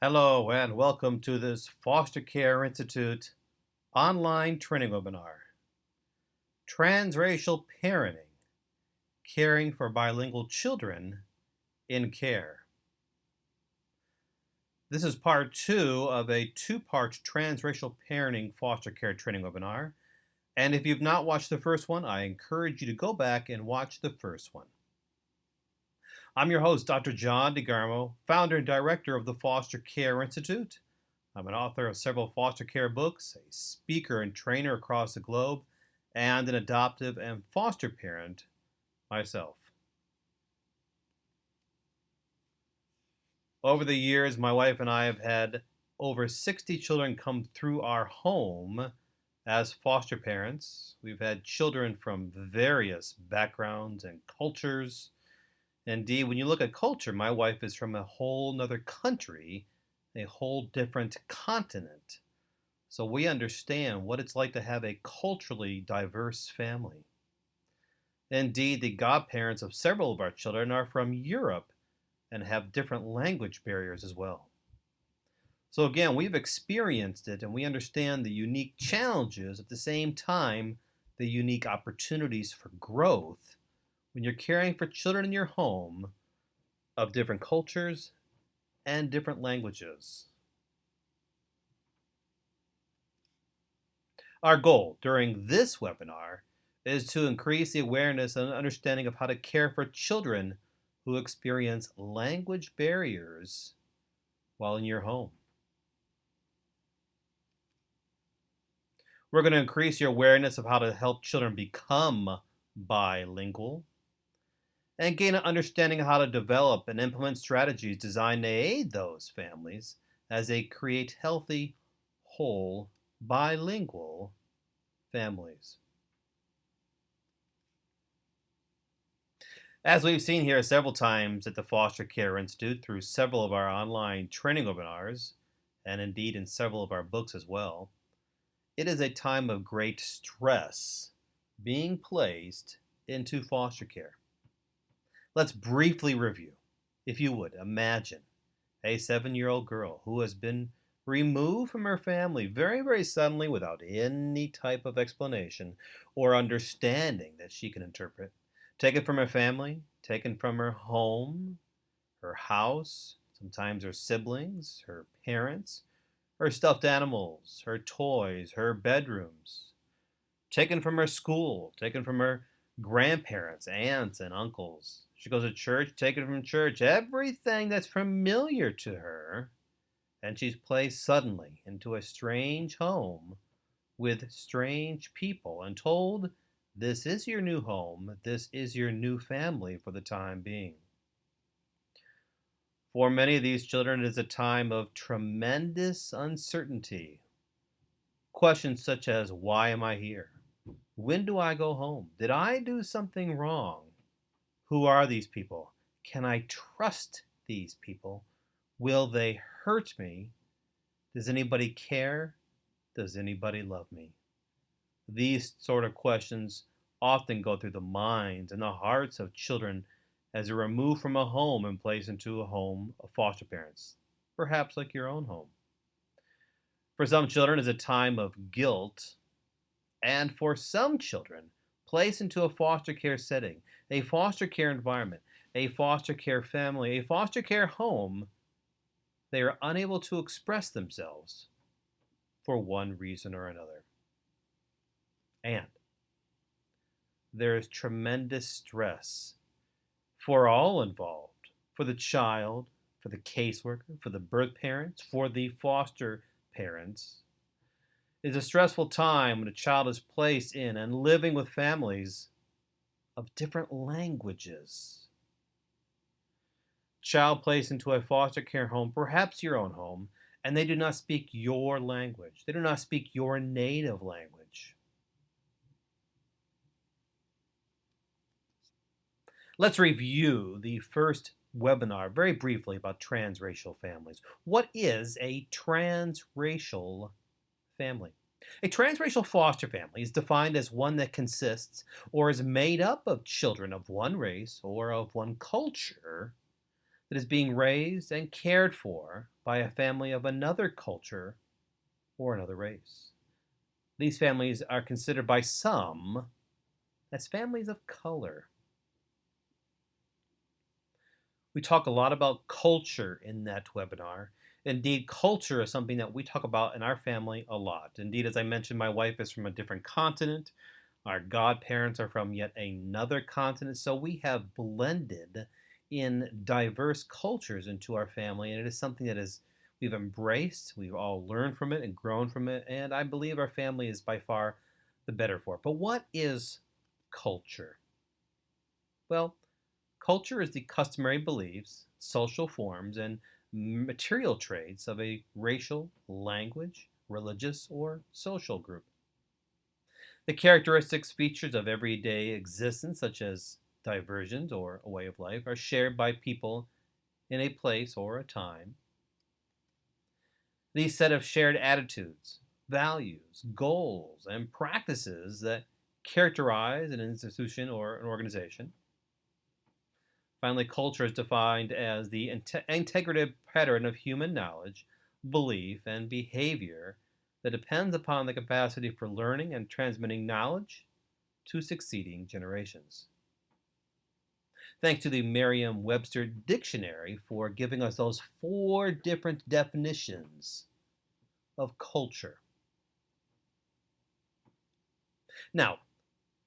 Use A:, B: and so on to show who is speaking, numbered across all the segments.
A: Hello and welcome to this Foster Care Institute online training webinar, Transracial Parenting, Caring for Bilingual Children in Care. This is part two of a two-part transracial parenting foster care training webinar. And if you've not watched the first one, I encourage you to go back and watch the first one. I'm your host, Dr. John DeGarmo, founder and director of the Foster Care Institute. I'm an author of several foster care books, a speaker and trainer across the globe, and an adoptive and foster parent myself. Over the years, my wife and I have had over 60 children come through our home as foster parents. We've had children from various backgrounds and cultures. Indeed, when you look at culture, my wife is from a whole nother country, a whole different continent. So we understand what it's like to have a culturally diverse family. Indeed, the godparents of several of our children are from Europe and have different language barriers as well. So again, we've experienced it and we understand the unique challenges, at the same time, the unique opportunities for growth when you're caring for children in your home of different cultures and different languages. Our goal during this webinar is to increase the awareness and understanding of how to care for children who experience language barriers while in your home. We're going to increase your awareness of how to help children become bilingual and gain an understanding of how to develop and implement strategies designed to aid those families as they create healthy, whole, bilingual families. As we've seen here several times at the Foster Care Institute through several of our online training webinars, and indeed in several of our books as well, it is a time of great stress being placed into foster care. Let's briefly review. If you would, imagine a 7-year-old girl who has been removed from her family very, very suddenly without any type of explanation or understanding that she can interpret. Taken from her family, taken from her home, her house, sometimes her siblings, her parents, her stuffed animals, her toys, her bedrooms. Taken from her school, taken from her grandparents, aunts, and uncles. She goes to church, taken from church, everything that's familiar to her, and she's placed suddenly into a strange home with strange people and told, this is your new home, this is your new family for the time being. For many of these children, it is a time of tremendous uncertainty. Questions such as, why am I here? When do I go home? Did I do something wrong? Who are these people? Can I trust these people? Will they hurt me? Does anybody care? Does anybody love me? These sort of questions often go through the minds and the hearts of children as they're removed from a home and placed into a home of foster parents, perhaps like your own home. For some children, it's a time of guilt, and for some children, placed into a foster care setting, a foster care environment, a foster care family, a foster care home, they are unable to express themselves for one reason or another. And there is tremendous stress for all involved, for the child, for the caseworker, for the birth parents, for the foster parents. It's a stressful time when a child is placed in and living with families of different languages. Child placed into a foster care home, perhaps your own home, and they do not speak your language. They do not speak your native language. Let's review the first webinar very briefly about transracial families. What is a transracial family? A transracial foster family is defined as one that consists or is made up of children of one race or of one culture that is being raised and cared for by a family of another culture or another race. These families are considered by some as families of color. We talk a lot about culture in that webinar. Indeed, culture is something that we talk about in our family a lot. Indeed, as I mentioned, my wife is from a different continent. Our godparents are from yet another continent. So we have blended in diverse cultures into our family, and it is something that is we've embraced. We've all learned from it and grown from it, and I believe our family is by far the better for it. But what is culture? Well, culture is the customary beliefs, social forms, and material traits of a racial, language, religious, or social group. The characteristics, features of everyday existence, such as diversions or a way of life, are shared by people in a place or a time. These set of shared attitudes, values, goals, and practices that characterize an institution or an organization. Finally, culture is defined as the integrative pattern of human knowledge, belief, and behavior that depends upon the capacity for learning and transmitting knowledge to succeeding generations. Thanks to the Merriam Webster Dictionary for giving us those four different definitions of culture. Now,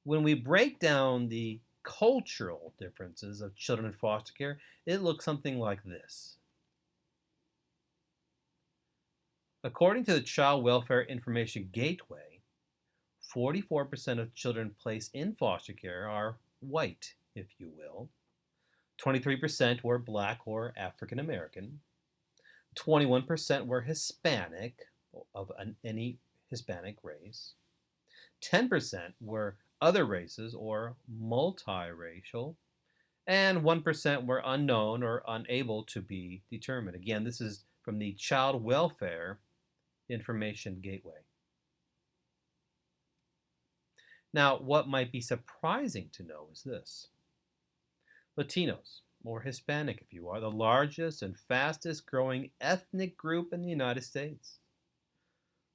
A: when we break down the cultural differences of children in foster care, it looks something like this. According to the Child Welfare Information Gateway, 44% of children placed in foster care are white, if you will. 23% were black or African American. 21% were Hispanic, of any Hispanic race. 10% were other races or multiracial, and 1% were unknown or unable to be determined. Again, this is from the Child Welfare Information Gateway. Now, what might be surprising to know is this. Latinos, or Hispanic if you are, the largest and fastest growing ethnic group in the United States.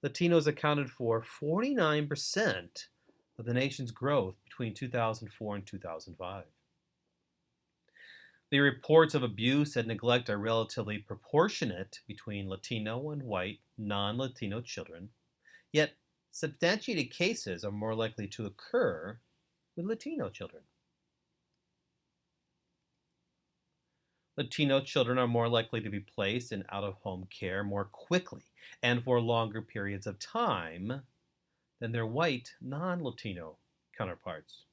A: Latinos accounted for 49% of the nation's growth between 2004 and 2005. The reports of abuse and neglect are relatively proportionate between Latino and white, non-Latino children, yet substantiated cases are more likely to occur with Latino children. Latino children are more likely to be placed in out-of-home care more quickly and for longer periods of time than their white, non-Latino counterparts.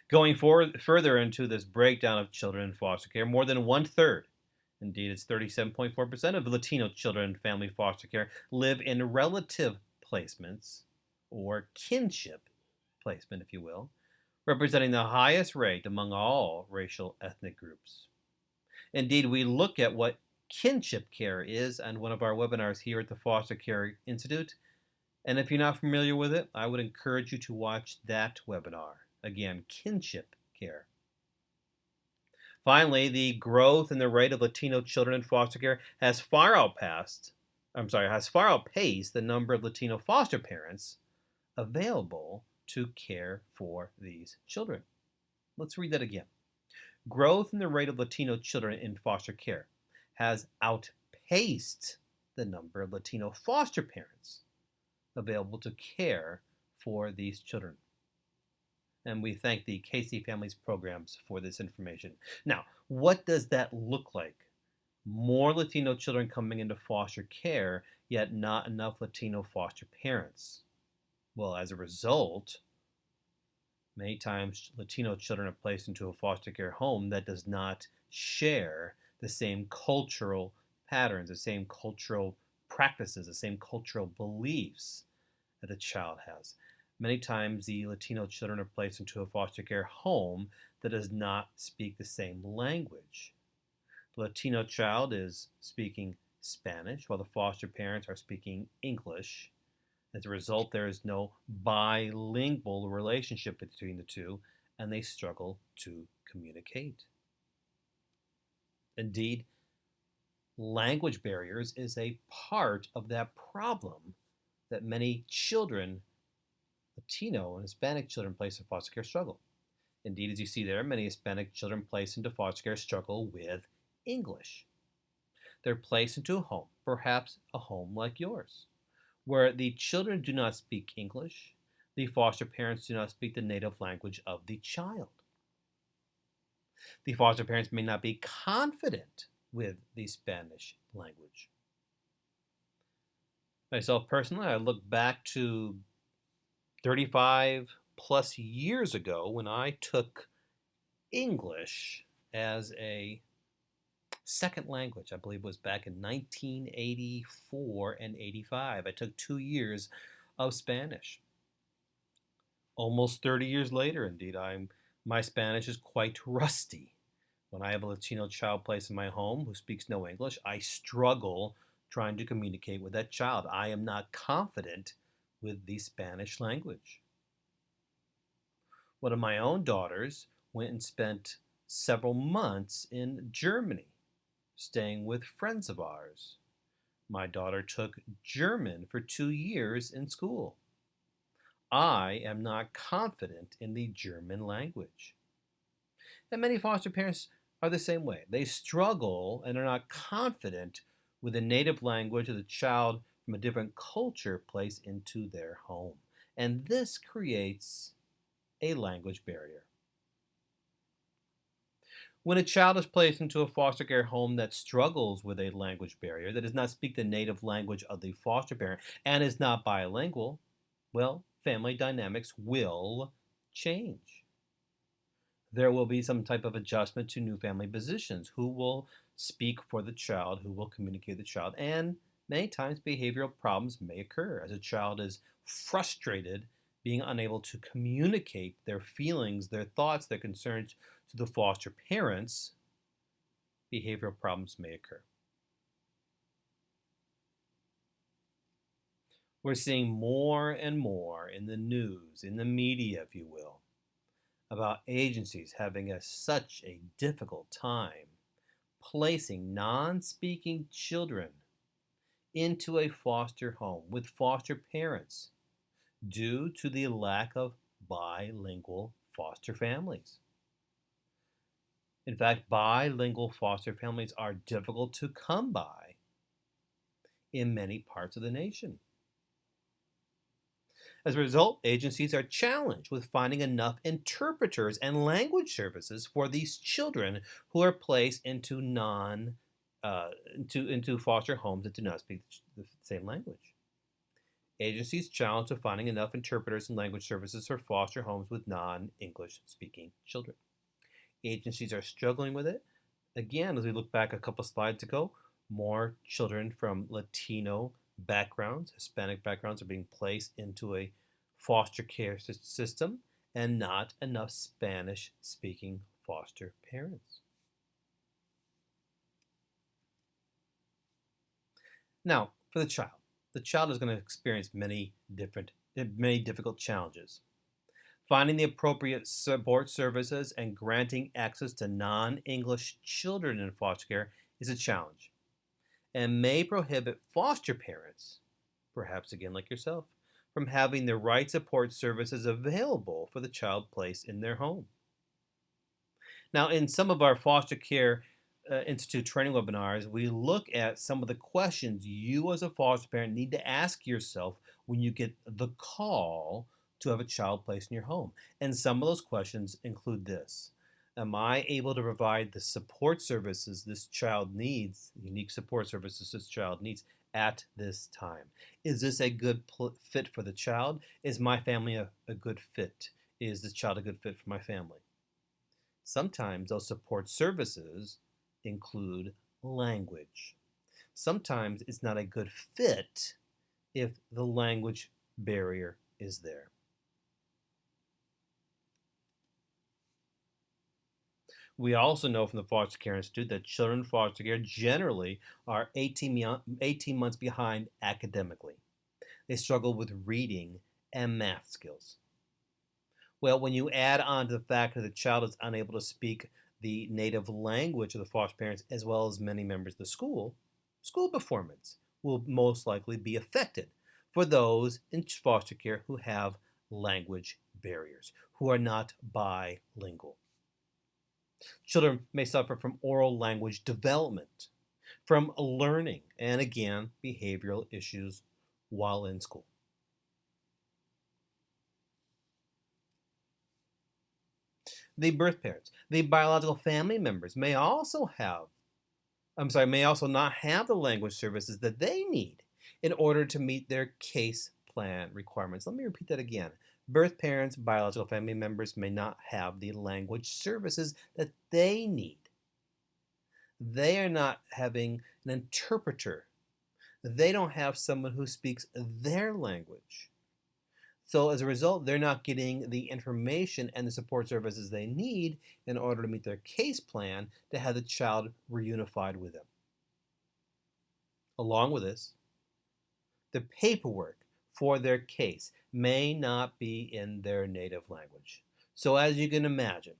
A: Going further into this breakdown of children in foster care, more than one-third, indeed it's 37.4% of Latino children in family foster care, live in relative placements, or kinship placement, if you will, representing the highest rate among all racial ethnic groups. Indeed, we look at what kinship care is on one of our webinars here at the Foster Care Institute. And if you're not familiar with it, I would encourage you to watch that webinar. Again, kinship care. Finally, the growth in the rate of Latino children in foster care has far outpaced the number of Latino foster parents available to care for these children. Let's read that again. Growth in the rate of Latino children in foster care has outpaced the number of Latino foster parents available to care for these children. And we thank the KC Families Programs for this information. Now, what does that look like? More Latino children coming into foster care, yet not enough Latino foster parents. Well, as a result, many times Latino children are placed into a foster care home that does not share the same cultural patterns, the same cultural practices, the same cultural beliefs that the child has. Many times the Latino children are placed into a foster care home that does not speak the same language. The Latino child is speaking Spanish while the foster parents are speaking English. As a result, there is no bilingual relationship between the two, and they struggle to communicate. Indeed, language barriers is a part of that problem that many children, Latino and Hispanic children placed in foster care struggle. Indeed, as you see there, many Hispanic children placed into foster care struggle with English. They're placed into a home, perhaps a home like yours, where the children do not speak English, the foster parents do not speak the native language of the child. The foster parents may not be confident with the Spanish language. Myself personally, I look back to 35 plus years ago when I took English as a second language. I believe it was back in 1984 and 85. I took 2 years of Spanish. Almost 30 years later, indeed, my Spanish is quite rusty. When I have a Latino child placed in my home who speaks no English, I struggle trying to communicate with that child. I am not confident with the Spanish language. One of my own daughters went and spent several months in Germany, staying with friends of ours. My daughter took German for 2 years in school. I am not confident in the German language. And many foster parents are the same way. They struggle and are not confident with the native language of the child from a different culture placed into their home. And this creates a language barrier. When a child is placed into a foster care home that struggles with a language barrier, that does not speak the native language of the foster parent, and is not bilingual, well, family dynamics will change. There will be some type of adjustment to new family positions. Who will speak for the child, who will communicate with the child, and many times behavioral problems may occur as a child is frustrated being unable to communicate their feelings, their thoughts, their concerns to the foster parents. Behavioral problems may occur. We're seeing more and more in the news, in the media, if you will, about agencies having such a difficult time placing non-speaking children into a foster home with foster parents due to the lack of bilingual foster families. In fact, bilingual foster families are difficult to come by in many parts of the nation. As a result, agencies are challenged with finding enough interpreters and language services for these children who are placed into into foster homes that do not speak the same language. Agencies challenged with finding enough interpreters and language services for foster homes with non-English speaking children. Agencies are struggling with it. Again, as we look back a couple slides ago, more children from Latino backgrounds, Hispanic backgrounds, are being placed into a foster care system, and not enough Spanish speaking foster parents. Now, for the child is going to experience many difficult challenges. Finding the appropriate support services and granting access to non-English children in foster care is a challenge and may prohibit foster parents, perhaps again like yourself, from having the right support services available for the child placed in their home. Now, in some of our foster care Institute training webinars, we look at some of the questions you as a foster parent need to ask yourself when you get the call to have a child placed in your home. And some of those questions include this. Am I able to provide the support services this child needs, unique support services this child needs at this time? Is this a good fit for the child? Is my family a good fit? Is this child a good fit for my family? Sometimes those support services include language. Sometimes it's not a good fit if the language barrier is there. We also know from the Foster Care Institute that children in foster care generally are 18 months behind academically. They struggle with reading and math skills. Well, when you add on to the fact that the child is unable to speak the native language of the foster parents, as well as many members of the school performance will most likely be affected for those in foster care who have language barriers, who are not bilingual. Children may suffer from oral language development, from learning, and again, behavioral issues while in school. The birth parents, the biological family members may also not have the language services that they need in order to meet their case plan requirements. Let me repeat that again. Birth parents, biological family members may not have the language services that they need. They are not having an interpreter. They don't have someone who speaks their language. So as a result, they're not getting the information and the support services they need in order to meet their case plan to have the child reunified with them. Along with this, the paperwork for their case may not be in their native language. So as you can imagine,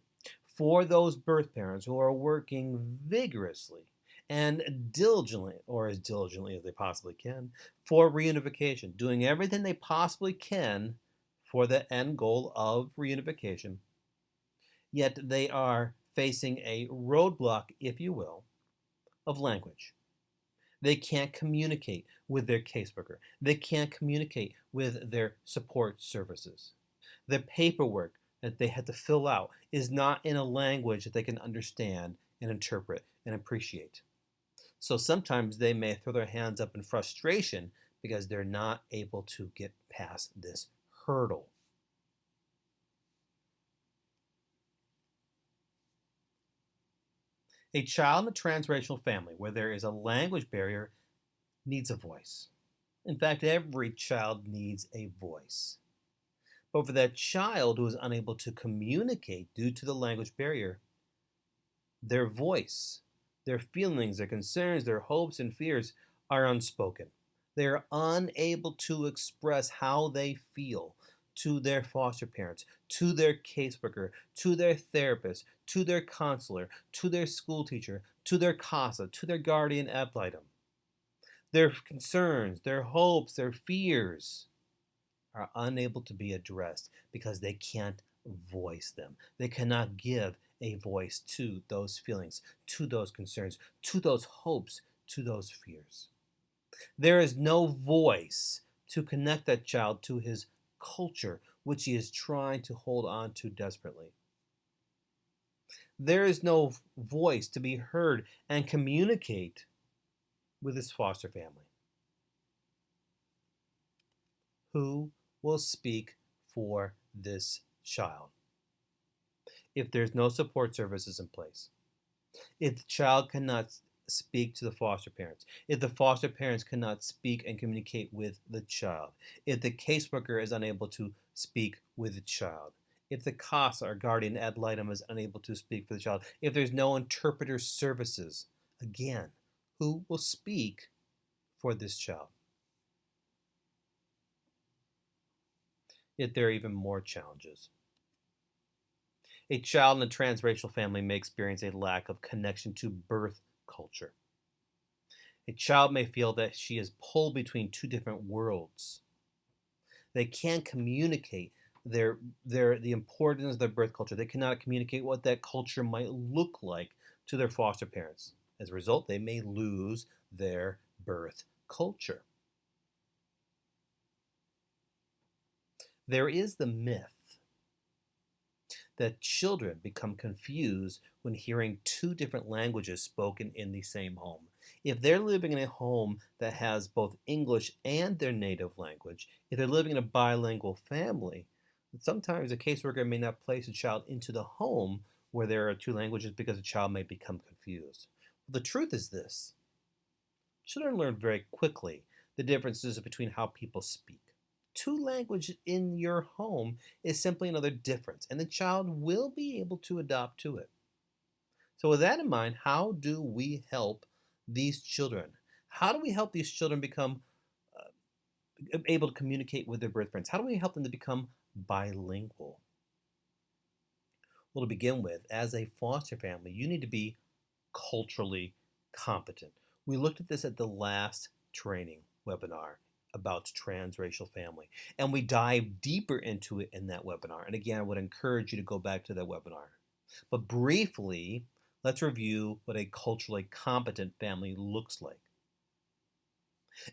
A: for those birth parents who are working vigorously and diligently, or as diligently as they possibly can, for reunification, doing everything they possibly can for the end goal of reunification, yet they are facing a roadblock, if you will, of language. They can't communicate with their caseworker. They can't communicate with their support services. The paperwork that they had to fill out is not in a language that they can understand and interpret and appreciate. So sometimes they may throw their hands up in frustration because they're not able to get past this hurdle. A child in a transracial family where there is a language barrier needs a voice. In fact, every child needs a voice. But for that child who is unable to communicate due to the language barrier, their voice, their feelings, their concerns, their hopes and fears are unspoken. They are unable to express how they feel to their foster parents, to their caseworker, to their therapist, to their counselor, to their school teacher, to their CASA, to their guardian ad litem. Their concerns, their hopes, their fears are unable to be addressed because they can't voice them. They cannot give a voice to those feelings, to those concerns, to those hopes, to those fears. There is no voice to connect that child to his culture, which he is trying to hold on to desperately. There is no voice to be heard and communicate with his foster family. Who will speak for this child? If there's no support services in place, if the child cannot speak to the foster parents, if the foster parents cannot speak and communicate with the child, if the caseworker is unable to speak with the child, if the CASA or guardian ad litem is unable to speak for the child, if there's no interpreter services, again, who will speak for this child? Yet there are even more challenges. A child in a transracial family may experience a lack of connection to birth culture. A child may feel that she is pulled between two different worlds. They can't communicate the importance of their birth culture. They cannot communicate what that culture might look like to their foster parents. As a result, they may lose their birth culture. There is the myth that children become confused when hearing two different languages spoken in the same home. If they're living in a home that has both English and their native language, if they're living in a bilingual family, sometimes a caseworker may not place a child into the home where there are two languages because the child may become confused. The truth is this: children learn very quickly the differences between how people speak. Two languages in your home is simply another difference, and the child will be able to adapt to it. So, with that in mind, how do we help these children? How do we help these children become able to communicate with their birth parents? How do we help them to become bilingual? Well, to begin with, as a foster family, you need to be culturally competent. We looked at this at the last training webinar about transracial family, and we dive deeper into it in that webinar. And again, I would encourage you to go back to that webinar. But briefly, let's review what a culturally competent family looks like.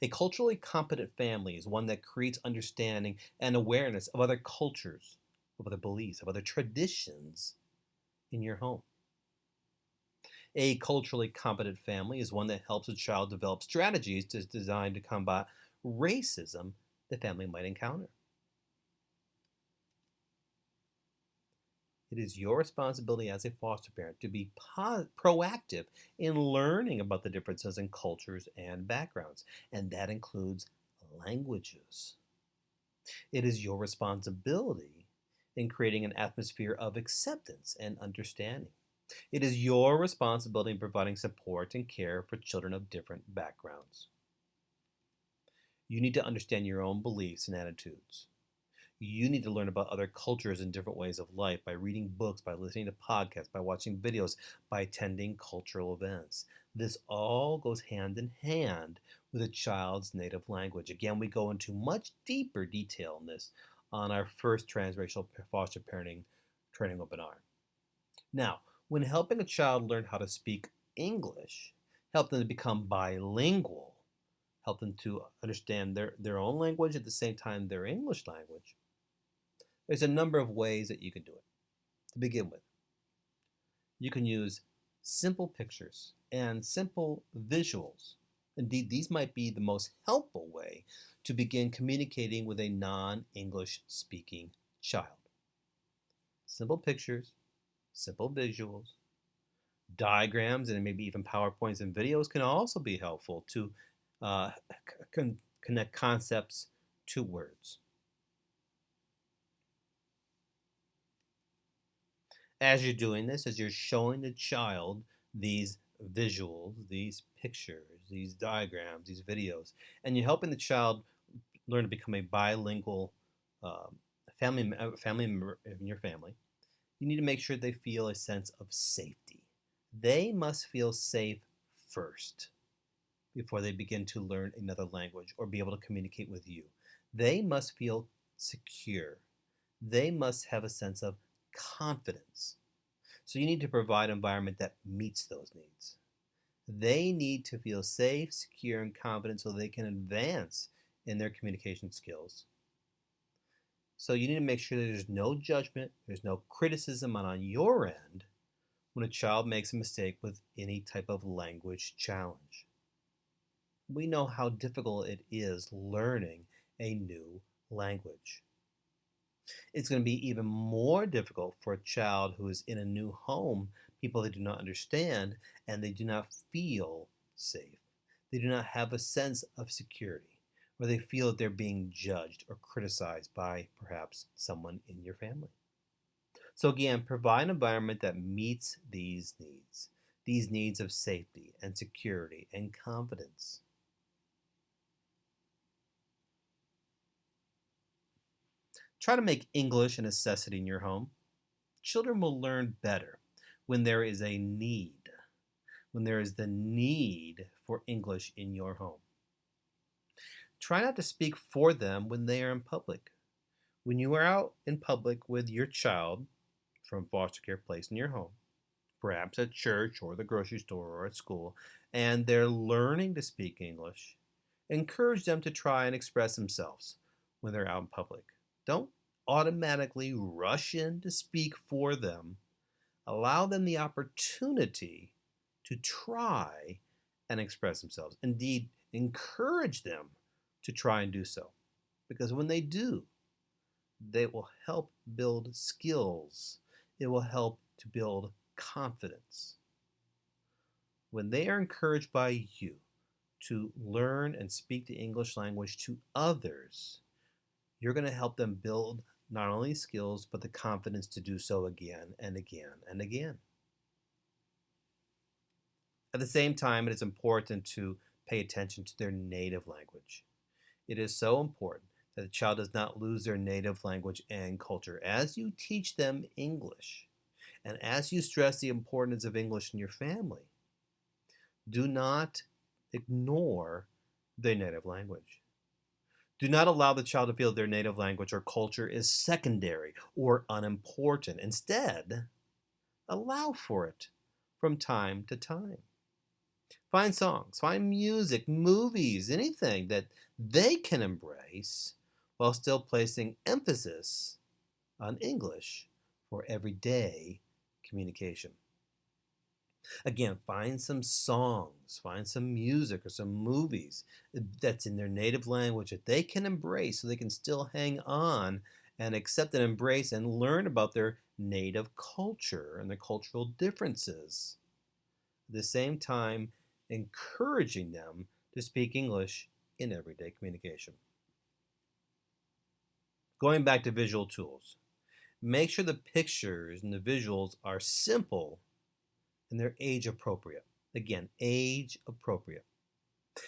A: A culturally competent family is one that creates understanding and awareness of other cultures, of other beliefs, of other traditions in your home. A culturally competent family is one that helps a child develop strategies designed to combat racism the family might encounter. It is your responsibility as a foster parent to be proactive in learning about the differences in cultures and backgrounds, and that includes languages. It is your responsibility in creating an atmosphere of acceptance and understanding. It is your responsibility in providing support and care for children of different backgrounds. You need to understand your own beliefs and attitudes. You need to learn about other cultures and different ways of life by reading books, by listening to podcasts, by watching videos, by attending cultural events. This all goes hand in hand with a child's native language. Again, we go into much deeper detail in this on our first transracial foster parenting training webinar. Now, when helping a child learn how to speak English, help them to become bilingual, help them to understand their own language at the same time their English language, there's a number of ways that you can do it. To begin with, you can use simple pictures and simple visuals. Indeed, these might be the most helpful way to begin communicating with a non-English speaking child. Simple pictures, simple visuals, diagrams, and maybe even PowerPoints and videos can also be helpful to uh, connect concepts to words. As you're doing this, as you're showing the child these visuals, these pictures, these diagrams, these videos, and you're helping the child learn to become a bilingual family member in your family, you need to make sure they feel a sense of safety. They must feel safe first before they begin to learn another language or be able to communicate with you. They must feel secure. They must have a sense of confidence. So you need to provide an environment that meets those needs. They need to feel safe, secure, and confident so they can advance in their communication skills. So you need to make sure that there's no judgment, there's no criticism on your end when a child makes a mistake with any type of language challenge. We know how difficult it is learning a new language. It's going to be even more difficult for a child who is in a new home, people they do not understand, and they do not feel safe. They do not have a sense of security, or they feel that they're being judged or criticized by perhaps someone in your family. So again, provide an environment that meets these needs of safety and security and confidence. Try to make English a necessity in your home. Children will learn better when there is a need, when there is the need for English in your home. Try not to speak for them when they are in public. When you are out in public with your child from foster care placed in your home, perhaps at church or the grocery store or at school, and they're learning to speak English, encourage them to try and express themselves when they're out in public. Don't automatically rush in to speak for them. Allow them the opportunity to try and express themselves. Indeed, encourage them to try and do so. Because when they do, they will help build skills. It will help to build confidence. When they are encouraged by you to learn and speak the English language to others, you're going to help them build not only skills, but the confidence to do so again and again and again. At the same time, it is important to pay attention to their native language. It is so important that the child does not lose their native language and culture as you teach them English. And as you stress the importance of English in your family, do not ignore their native language. Do not allow the child to feel their native language or culture is secondary or unimportant. Instead, allow for it from time to time. Find songs, find music, movies, anything that they can embrace while still placing emphasis on English for everyday communication. Again, find some songs, find some music or some movies that's in their native language that they can embrace so they can still hang on and accept and embrace and learn about their native culture and their cultural differences. At the same time, encouraging them to speak English in everyday communication. Going back to visual tools, make sure the pictures and the visuals are simple and they're age appropriate. Again, age appropriate.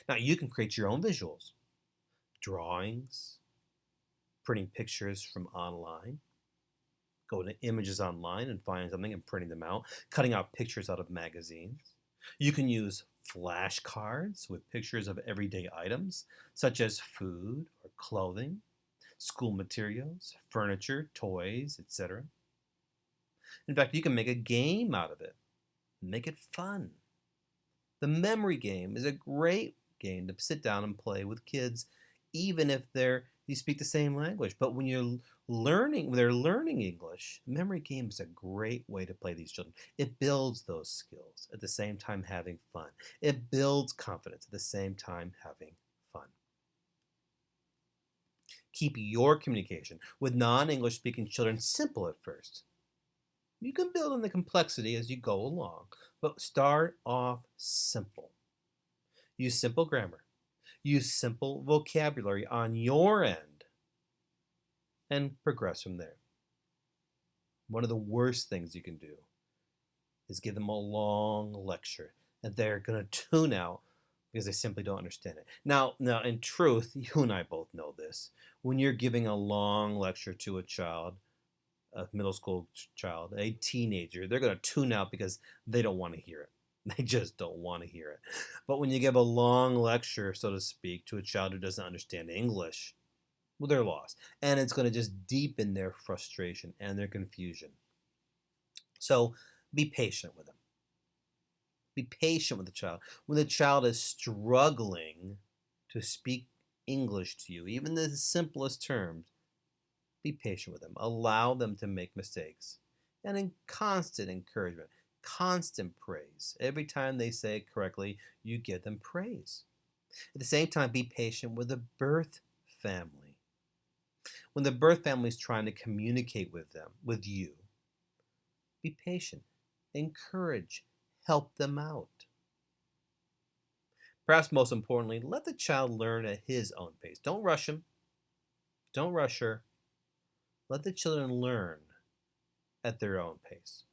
A: Now, you can create your own visuals, drawings, printing pictures from online, go to images online and find something and printing them out, cutting out pictures out of magazines. You can use flashcards with pictures of everyday items, such as food or clothing, school materials, furniture, toys, etc. In fact, you can make a game out of it. Make it fun. The memory game is a great game to sit down and play with kids, even if you speak the same language. But when they're learning English, memory game is a great way to play these children. It builds those skills at the same time having fun. It builds confidence at the same time having fun. Keep your communication with non-English speaking children simple at first. You can build on the complexity as you go along, but start off simple. Use simple grammar. Use simple vocabulary on your end and progress from there. One of the worst things you can do is give them a long lecture and they're going to tune out because they simply don't understand it. Now, in truth, you and I both know this. When you're giving a long lecture to a child, a middle school child, a teenager, they're going to tune out because they don't want to hear it. They just don't want to hear it. But when you give a long lecture, so to speak, to a child who doesn't understand English, well, they're lost. And it's going to just deepen their frustration and their confusion. So be patient with them. Be patient with the child. When the child is struggling to speak English to you, even the simplest terms, be patient with them. Allow them to make mistakes. And in constant encouragement, constant praise. Every time they say it correctly, you give them praise. At the same time, be patient with the birth family. When the birth family is trying to communicate with you, be patient, encourage, help them out. Perhaps most importantly, let the child learn at his own pace. Don't rush him. Don't rush her. Let the children learn at their own pace.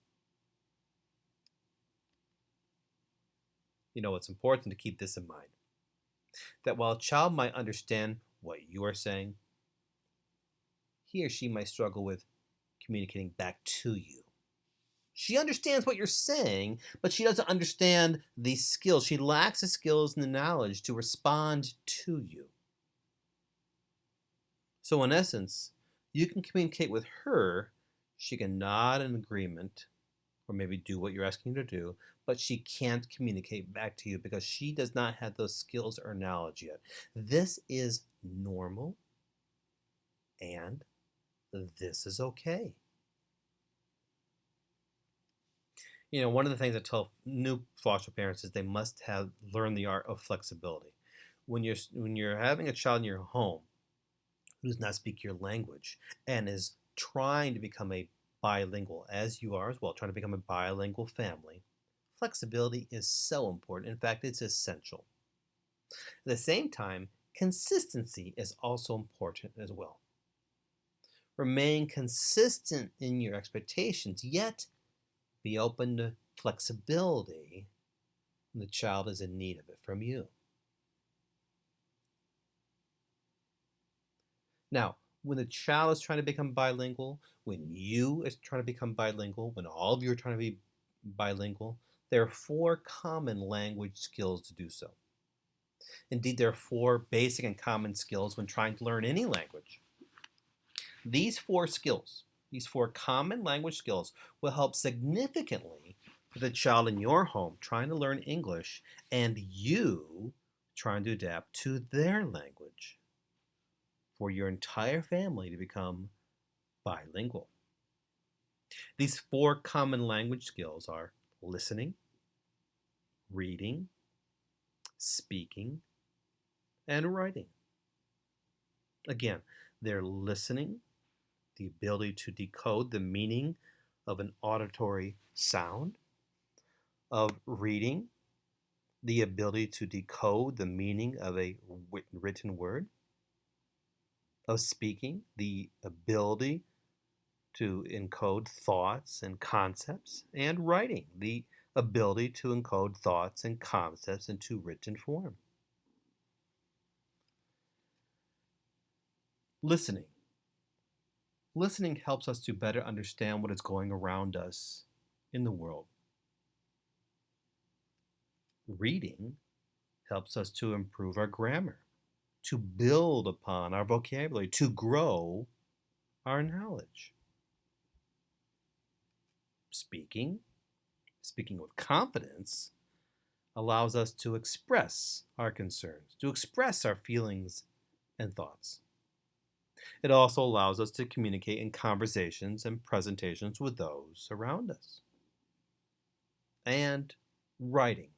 A: You know, it's important to keep this in mind, that while a child might understand what you are saying, he or she might struggle with communicating back to you. She understands what you're saying, but she doesn't understand the skills. She lacks the skills and the knowledge to respond to you. So in essence, you can communicate with her. She can nod in agreement or maybe do what you're asking her to do, but she can't communicate back to you because she does not have those skills or knowledge yet. This is normal, and this is okay. You know, one of the things I tell new foster parents is they must have learned the art of flexibility. When you're having a child in your home who does not speak your language and is trying to become a bilingual, as you are as well, trying to become a bilingual family, flexibility is so important. In fact, it's essential. At the same time, consistency is also important as well. Remain consistent in your expectations, yet be open to flexibility when the child is in need of it from you. Now, when the child is trying to become bilingual, when you is trying to become bilingual, when all of you are trying to be bilingual, there are four common language skills to do so. Indeed, there are four basic and common skills when trying to learn any language. These four skills, these four common language skills, will help significantly for the child in your home trying to learn English and you trying to adapt to their language for your entire family to become bilingual. These four common language skills are listening, reading, speaking, and writing. Again, they're listening, the ability to decode the meaning of an auditory sound, of reading, the ability to decode the meaning of a written word, of speaking, the ability to encode thoughts and concepts, and writing, the ability to encode thoughts and concepts into written form. Listening. Listening helps us to better understand what is going around us in the world. Reading helps us to improve our grammar, to build upon our vocabulary, to grow our knowledge. Speaking with confidence, allows us to express our concerns, to express our feelings and thoughts. It also allows us to communicate in conversations and presentations with those around us. And writing.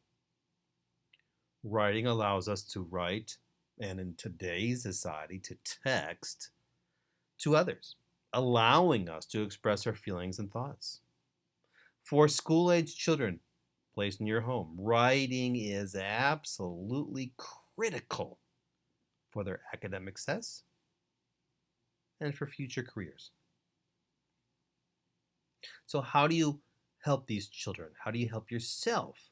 A: Writing allows us to write, and in today's society, to text to others, allowing us to express our feelings and thoughts. For school-age children placed in your home, writing is absolutely critical for their academic success and for future careers. So how do you help these children? How do you help yourself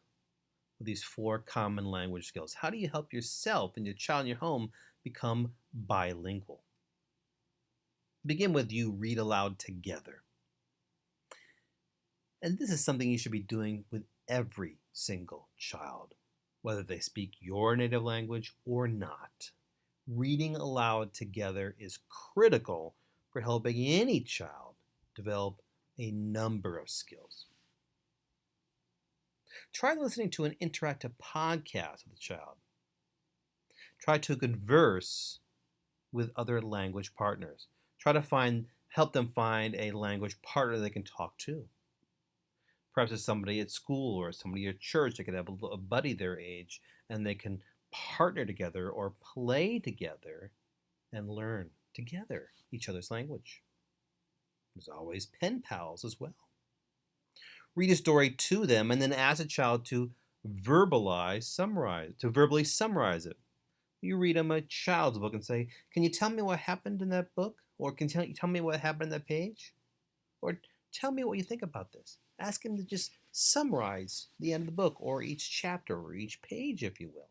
A: with these four common language skills? How do you help yourself and your child in your home become bilingual? Begin with you read aloud together. And this is something you should be doing with every single child, whether they speak your native language or not. Reading aloud together is critical for helping any child develop a number of skills. Try listening to an interactive podcast with a child. Try to converse with other language partners. Try to help them find a language partner they can talk to. Perhaps it's somebody at school or somebody at church. They could have a buddy their age and they can partner together or play together and learn together each other's language. There's always pen pals as well. Read a story to them and then ask a child to verbally summarize it. You read them a child's book and say, can you tell me what happened in that book? Or can you tell me what happened in that page? Or tell me what you think about this. Ask him to just summarize the end of the book or each chapter or each page, if you will.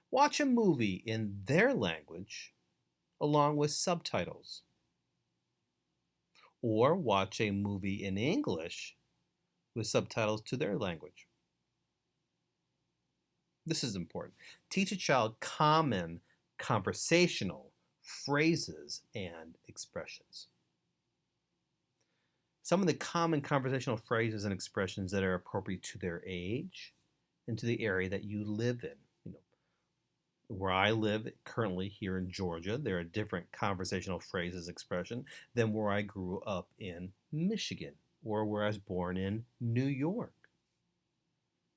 A: Watch a movie in their language along with subtitles. Or watch a movie in English with subtitles to their language. This is important. Teach a child common conversational phrases and expressions. Some of the common conversational phrases and expressions that are appropriate to their age and to the area that you live in. Where I live currently here in Georgia, there are different conversational phrases, expression than where I grew up in Michigan or where I was born in New York.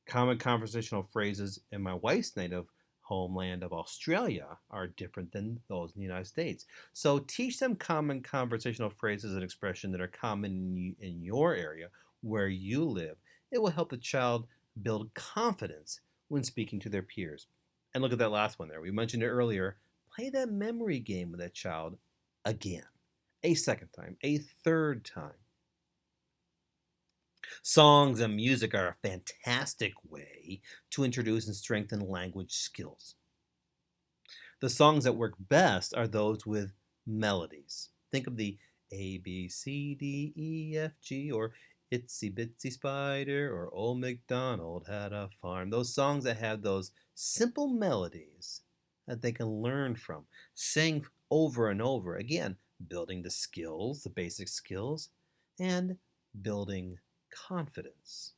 A: Common conversational phrases in my wife's native homeland of Australia are different than those in the United States. So teach them common conversational phrases and expressions that are common in your area where you live. It will help the child build confidence when speaking to their peers. And look at that last one there. We mentioned it earlier. Play that memory game with that child again, a second time, a third time. Songs and music are a fantastic way to introduce and strengthen language skills. The songs that work best are those with melodies. Think of the A, B, C, D, E, F, G, or Itsy Bitsy Spider, or Old MacDonald Had a Farm. Those songs that have those simple melodies that they can learn from, sing over and over. Again, building the skills, the basic skills, and building confidence.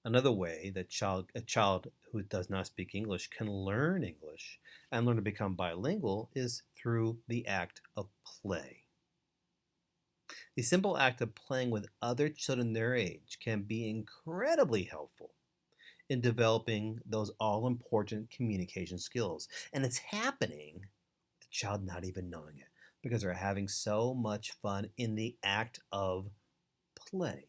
A: Another way that a child who does not speak English can learn English and learn to become bilingual is through the act of play. The simple act of playing with other children their age can be incredibly helpful in developing those all important communication skills. And it's happening, the child not even knowing it, because they're having so much fun in the act of play.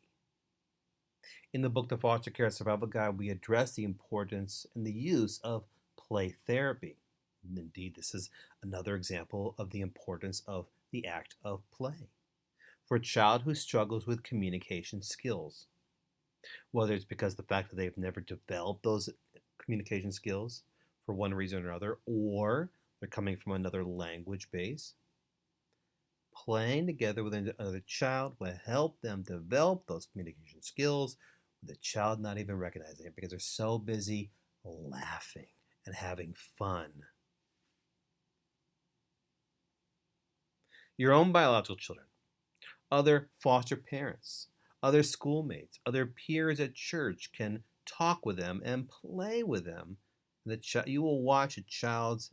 A: In the book, The Foster Care Survival Guide, we address the importance and the use of play therapy. And indeed, this is another example of the importance of the act of play for a child who struggles with communication skills, whether it's because of the fact that they've never developed those communication skills for one reason or another, or they're coming from another language base. Playing together with another child will help them develop those communication skills with the child not even recognizing it because they're so busy laughing and having fun. Your own biological children, other foster parents, other schoolmates, other peers at church can talk with them and play with them. You will watch a child's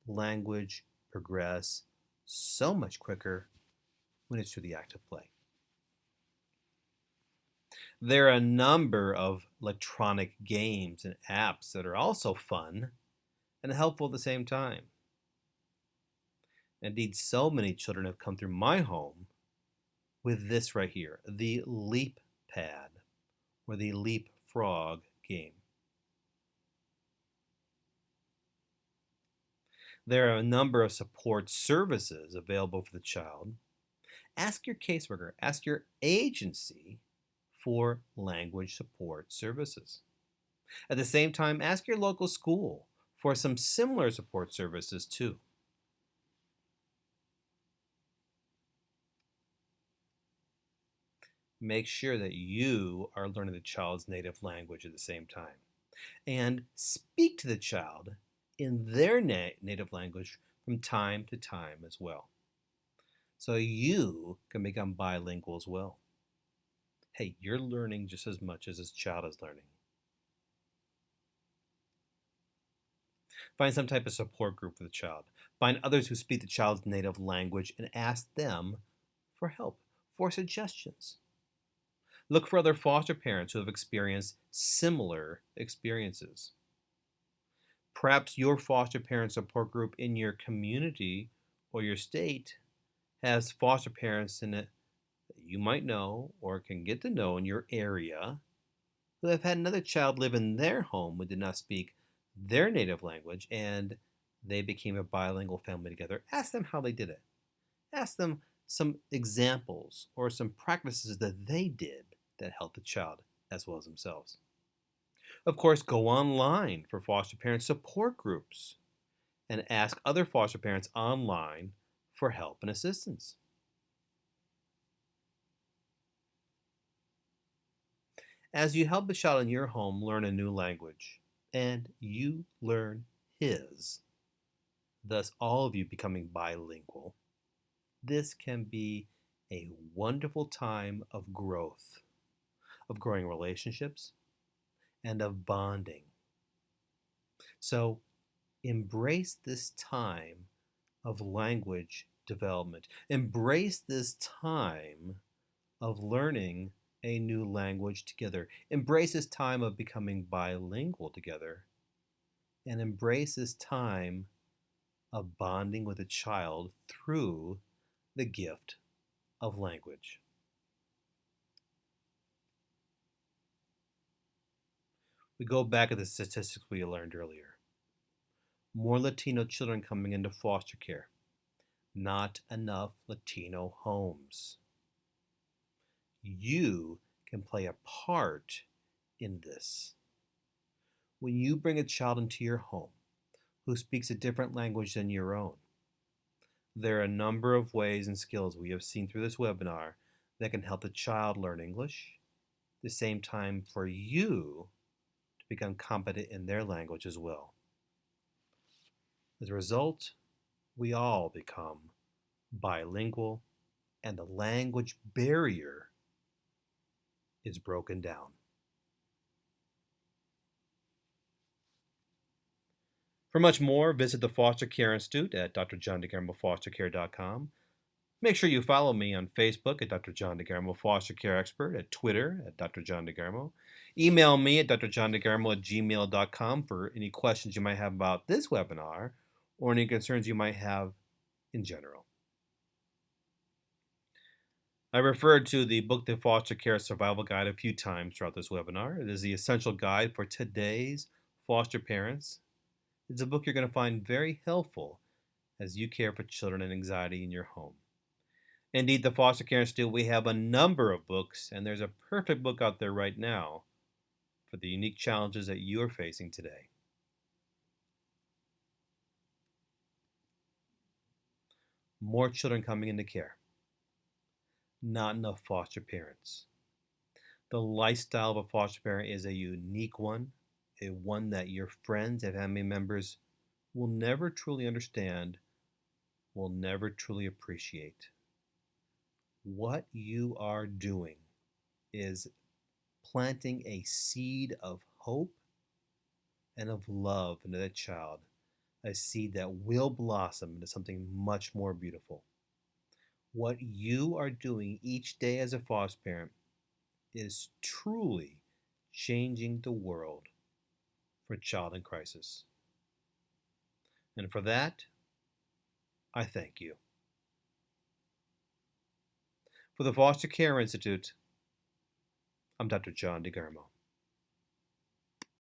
A: language progress so much quicker when it's through the act of play. There are a number of electronic games and apps that are also fun and helpful at the same time. Indeed, so many children have come through my home with this right here, the Leap Pad or the Leapfrog game. There are a number of support services available for the child. Ask your caseworker, ask your agency for language support services. At the same time, ask your local school for some similar support services too. Make sure that you are learning the child's native language at the same time. And speak to the child in their native language from time to time as well. So you can become bilingual as well. Hey, you're learning just as much as this child is learning. Find some type of support group for the child. Find others who speak the child's native language and ask them for help, for suggestions. Look for other foster parents who have experienced similar experiences. Perhaps your foster parent support group in your community or your state has foster parents in it that you might know or can get to know in your area who have had another child live in their home who did not speak their native language and they became a bilingual family together. Ask them how they did it. Ask them some examples or some practices that they did that helped the child as well as themselves. Of course, go online for foster parent support groups and ask other foster parents online for help and assistance. As you help a child in your home learn a new language, and you learn his, thus all of you becoming bilingual, this can be a wonderful time of growth, of growing relationships, and of bonding. So embrace this time of language development. Embrace this time of learning a new language together. Embrace this time of becoming bilingual together. And embrace this time of bonding with a child through the gift of language. We go back to the statistics we learned earlier. More Latino children coming into foster care. Not enough Latino homes. You can play a part in this. When you bring a child into your home who speaks a different language than your own, there are a number of ways and skills we have seen through this webinar that can help the child learn English, at the same time for you to become competent in their language as well. As a result, we all become bilingual and the language barrier is broken down. For much more, visit the Foster Care Institute at drjohndegarmofostercare.com. Make sure you follow me on Facebook at Dr. John DeGarmo Foster Care Expert, at Twitter at Dr. John DeGarmo. Email me at drjohndegarmo@gmail.com for any questions you might have about this webinar or any concerns you might have in general. I referred to the book, The Foster Care Survival Guide, a few times throughout this webinar. It is the essential guide for today's foster parents. It's a book you're going to find very helpful as you care for children and anxiety in your home. Indeed, the Foster Care Institute, we have a number of books, and there's a perfect book out there right now for the unique challenges that you are facing today. More children coming into care. Not enough foster parents. The lifestyle of a foster parent is a unique one, a one that your friends and family members will never truly understand, will never truly appreciate. What you are doing is planting a seed of hope and of love into that child, a seed that will blossom into something much more beautiful. What you are doing each day as a foster parent is truly changing the world for a child in crisis. And for that, I thank you. For the Foster Care Institute, I'm Dr. John DeGarmo.